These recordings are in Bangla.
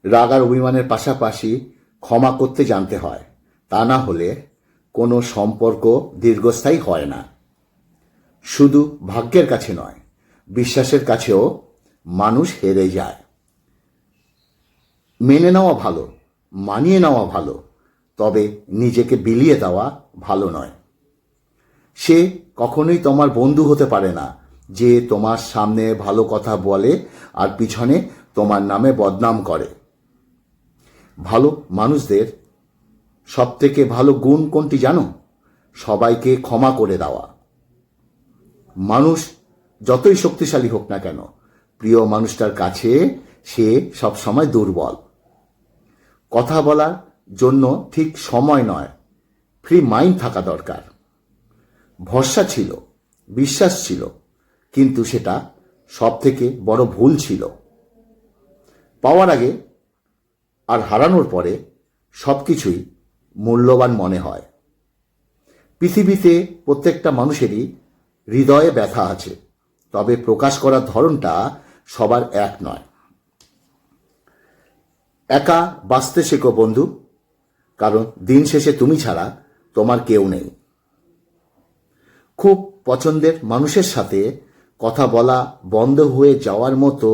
রাগ আর অভিমানের পাশাপাশি ক্ষমা করতে জানতে হয়। তা না হলে কোনো সম্পর্ক দীর্ঘস্থায়ী হয় না। শুধু ভাগ্যের কাছে নয়, বিশ্বাসের কাছেও মানুষ হেরে যায়। মেনে নেওয়া ভালো, মানিয়ে নেওয়া ভালো, তবে নিজেকে বিলিয়ে দেওয়া ভালো নয়। সে কখনোই তোমার বন্ধু হতে পারে না যে তোমার সামনে ভালো কথা বলে আর পিছনে তোমার নামে বদনাম করে। ভালো মানুষদের সবথেকে ভালো গুণ কোনটি জানো? সবাইকে ক্ষমা করে দেওয়া। মানুষ যতই শক্তিশালী হোক না কেন, প্রিয় মানুষটার কাছে সে সবসময় দুর্বল। কথা বলার জন্য ঠিক সময় নয়, ফ্রি মাইন্ড থাকা দরকার। ভরসা ছিল, বিশ্বাস ছিল, কিন্তু সেটা সবথেকে বড় ভুল ছিল। পাওয়ার আগে আর হারানোর পরে সবকিছুই মূল্যবান মনে হয়। পৃথিবীতে প্রত্যেকটা মানুষেরই হৃদয়ে ব্যথা আছে, তবে প্রকাশ করার ধরনটা সবার এক নয়। একা বাঁচতে শেখো বন্ধু, কারণ দিন শেষে তুমি ছাড়া তোমার কেউ নেই। খুব পছন্দের মানুষের সাথে কথা বলা বন্ধ হয়ে যাওয়ার মতো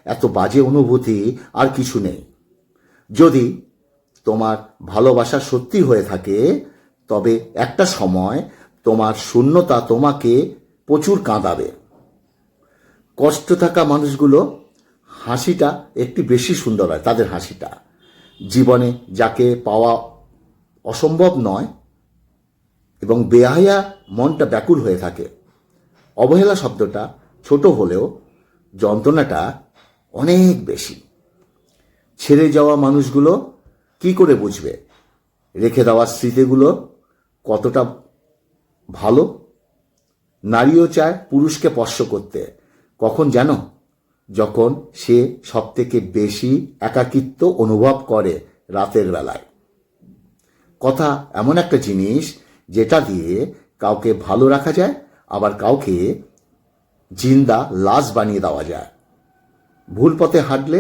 এত বাজে অনুভূতি আর কিছু নেই। যদি তোমার ভালোবাসা সত্যি হয়ে থাকে, তবে একটা সময় তোমার শূন্যতা তোমাকে প্রচুর কাঁদাবে। কষ্ট থাকা মানুষগুলো হাসিটা একটু বেশি সুন্দর হয়, তাদের হাসিটা। জীবনে যাকে পাওয়া অসম্ভব নয় এবং বেহায়া মনটা ব্যাকুল হয়ে থাকে। অবহেলা শব্দটা ছোট হলেও যন্ত্রণাটা অনেক বেশি। ছেড়ে যাওয়া মানুষগুলো কি করে বুঝবে রেখে দেওয়া স্মৃতিগুলো কতটা ভালো? নারীও চায় পুরুষকে স্পর্শ করতে। কখন জানো? যখন সে সবথেকে বেশি একাকিত্ব অনুভব করে, রাতের বেলায়। কথা এমন একটা জিনিস যেটা দিয়ে কাউকে ভালো রাখা যায়, আবার কাউকে জিন্দা লাশ বানিয়ে দেওয়া যায়। ভুল পথে হাঁটলে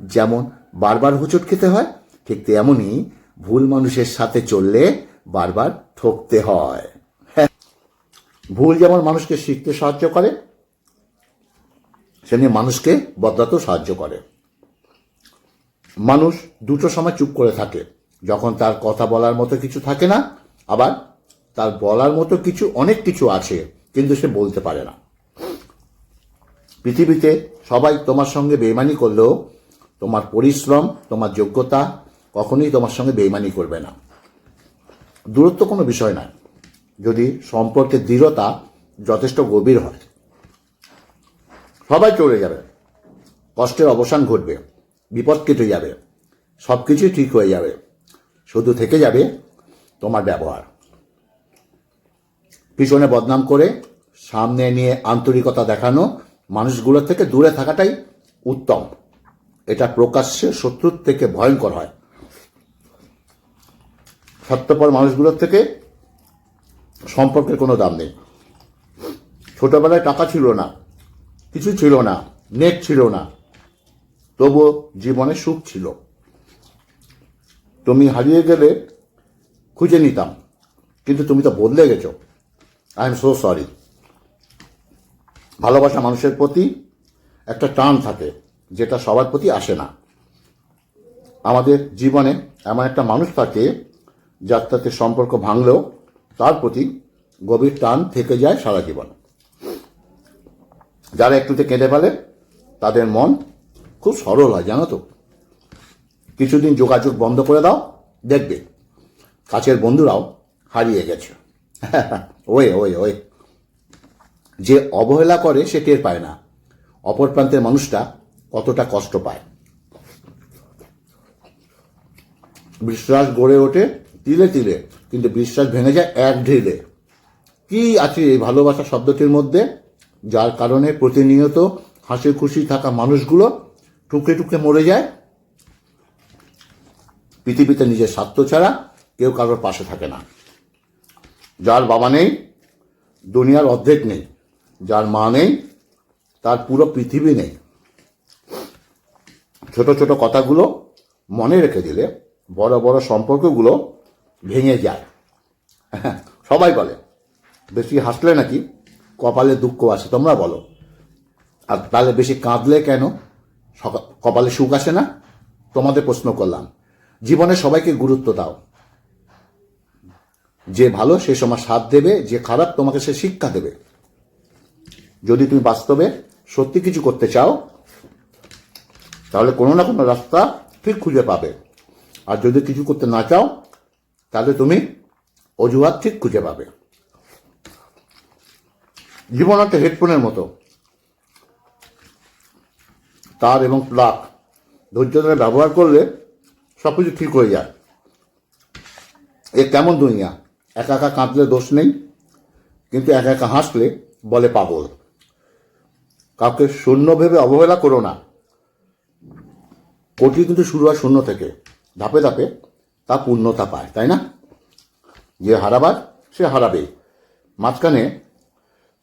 যেমন বারবার হোঁচট খেতে হয়, ঠিক তেমনই ভুল মানুষের সাথে চললে বারবার ঠকতে হয়। ভুল যেমন মানুষকে শিখতে সাহায্য করে, সেমনি মানুষকে বদলাতেও সাহায্য করে। মানুষ দুটো সময় চুপ করে থাকে, যখন তার কথা বলার মতো কিছু থাকে না, আবার তার বলার মতো অনেক কিছু আছে, কিন্তু সে বলতে পারে না। পৃথিবীতে সবাই তোমার সঙ্গে বেইমানি করলেও তোমার পরিশ্রম, তোমার যোগ্যতা কখনোই তোমার সঙ্গে বেইমানি করবে না। দূরত্ব কোনো বিষয় নয়, যদি সম্পর্কের দৃঢ়তা যথেষ্ট গভীর হয়। সবাই চলে যাবে, কষ্টের অবসান ঘটবে, বিপদ কেটে যাবে, সব কিছুই ঠিক হয়ে যাবে। শুধু থেকে যাবে তোমার ব্যবহার। পিছনে বদনাম করে সামনে নিয়ে আন্তরিকতা দেখানো মানুষগুলোর থেকে দূরে থাকাটাই উত্তম। এটা প্রকাশ্যে শত্রুর থেকে ভয়ঙ্কর হয়। স্বার্থপর মানুষগুলোর থেকে সম্পর্কের কোনো দাম নেই। ছোটবেলায় টাকা ছিল না, কিছু ছিল না, নেট ছিল না, তবুও জীবনে সুখ ছিল। তুমি হারিয়ে গেলে খুঁজে নিতাম, কিন্তু তুমি তো বদলে গেছো। I am so sorry. ভালোবাসা মানুষের প্রতি একটা টান থাকে, যেটা সবার প্রতি আসে না। আমাদের জীবনে এমন একটা মানুষ থাকে যার সাথে সম্পর্ক ভাঙলেও তার প্রতি গভীর টান থেকে যায় সারা জীবন। যারা একটুতে কেঁদে ফেলে তাদের মন খুব সরল হয়, জানো তো। কিছুদিন যোগাযোগ বন্ধ করে দাও, দেখবে কাছের বন্ধুরাও হারিয়ে গেছে। ওয়ে ওয়ে ওয়ে যে অবহেলা করে সে টের পায় না অপর প্রান্তের মানুষটা কতটা কষ্ট পায়। বিশ্বাস গড়ে ওঠে তিলে তিলে, কিন্তু বিশ্বাস ভেঙে যায় এক ঢিলে। কি আছে এই ভালোবাসা শব্দটির মধ্যে, যার কারণে প্রতিনিয়ত হাসি খুশি থাকা মানুষগুলো টুকে টুকে মরে যায়। পৃথিবীতে নিজের স্বার্থ ছাড়া কেউ কারোর পাশে থাকে না। যার বাবা নেই, দুনিয়ার অর্ধেক নেই। যার মা নেই, তার পুরো পৃথিবী নেই। ছোট ছোট কথাগুলো মনে রেখে দিলে বড় বড় সম্পর্কগুলো ভেঙে যায়। সবাই বলে বেশি হাসলে নাকি কপালে দুঃখ আসে, তোমরা বলো। আর তাহলে বেশি কাঁদলে কেন কপালে সুখ আসে না? তোমাদের প্রশ্ন করলাম। জীবনে সবাইকে গুরুত্ব দাও। যে ভালো সে সময় সাথ দেবে, যে খারাপ তোমাকে সে শিক্ষা দেবে। যদি তুমি বাস্তবে সত্যি কিছু করতে চাও তাহলে কোনো না কোনো রাস্তা ঠিক খুঁজে পাবে। আর যদি কিছু করতে না চাও তাহলে তুমি অজুহাত ঠিক খুঁজে পাবে। জীবন একটা হেডফোনের মতো, তার এবং প্লাগ ধৈর্য ধরে ব্যবহার করলে সব কিছু ঠিক হয়ে যায়। এ কেমন দুনিয়া, একা একা কাঁদলে দোষ নেই, কিন্তু একা একা হাসলে বলে পাগল। কাউকে শূন্য ভেবে অবহেলা করো না। কোটি কিন্তু শুরু হয় শূন্য থেকে, ধাপে ধাপে তা পূর্ণতা পায়, তাই না? যে হারাবার সে হারাবে, মাঝখানে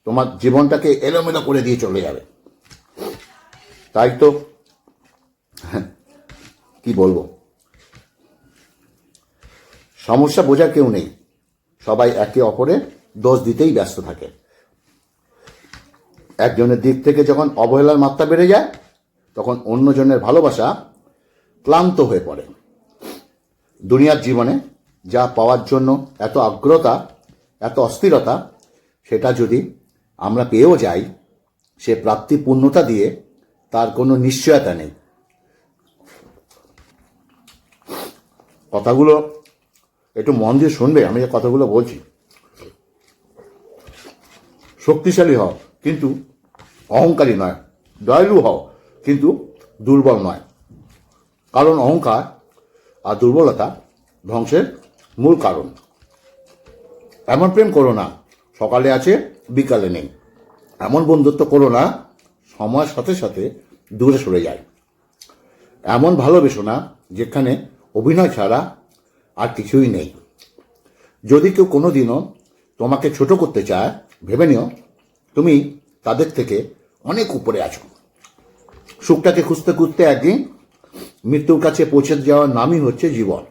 তোমার জীবনটাকে এলোমেলো করে দিয়ে চলে যাবে। তাই তো কি বলবো, সমস্যা বোঝার কেউ নেই, সবাই একে অপরে দোষ দিতেই ব্যস্ত থাকে। একজনের দিক থেকে যখন অবহেলার মাত্রা বেড়ে যায় তখন অন্যজনের ভালোবাসা ক্লান্ত হয়ে পড়ে। দুনিয়ার জীবনে যা পাওয়ার জন্য এত আগ্রহতা, এত অস্থিরতা, সেটা যদি আমরা পেয়েও যাই, সে প্রাপ্তি পূর্ণতা দিয়ে তার কোনো নিশ্চয়তা নেই। কথাগুলো একটু মন দিয়ে শুনবে, আমি যে কথাগুলো বলছি। শক্তিশালী হও কিন্তু অহংকারী নয়, দয়ালু হও কিন্তু দুর্বল নয়। কারণ অহংকার আর দুর্বলতা ধ্বংসের মূল কারণ। এমন প্রেম করো না সকালে আছে বিকালে নেই। এমন বন্ধুত্ব করো না সময়ের সাথে সাথে দূরে সরে যায়। এমন ভালোবেসো না যেখানে অভিনয় ছাড়া আর কিছুই নেই। যদি কেউ কোনোদিনও তোমাকে ছোট করতে চায়, ভেবে নিও তুমি তাদের থেকে অনেক উপরে আছো। সুখটাকে খুঁজতে খুঁজতে একদিন মৃত্যুর কাছে পৌঁছে যাওয়ার নামই হচ্ছে জীবন।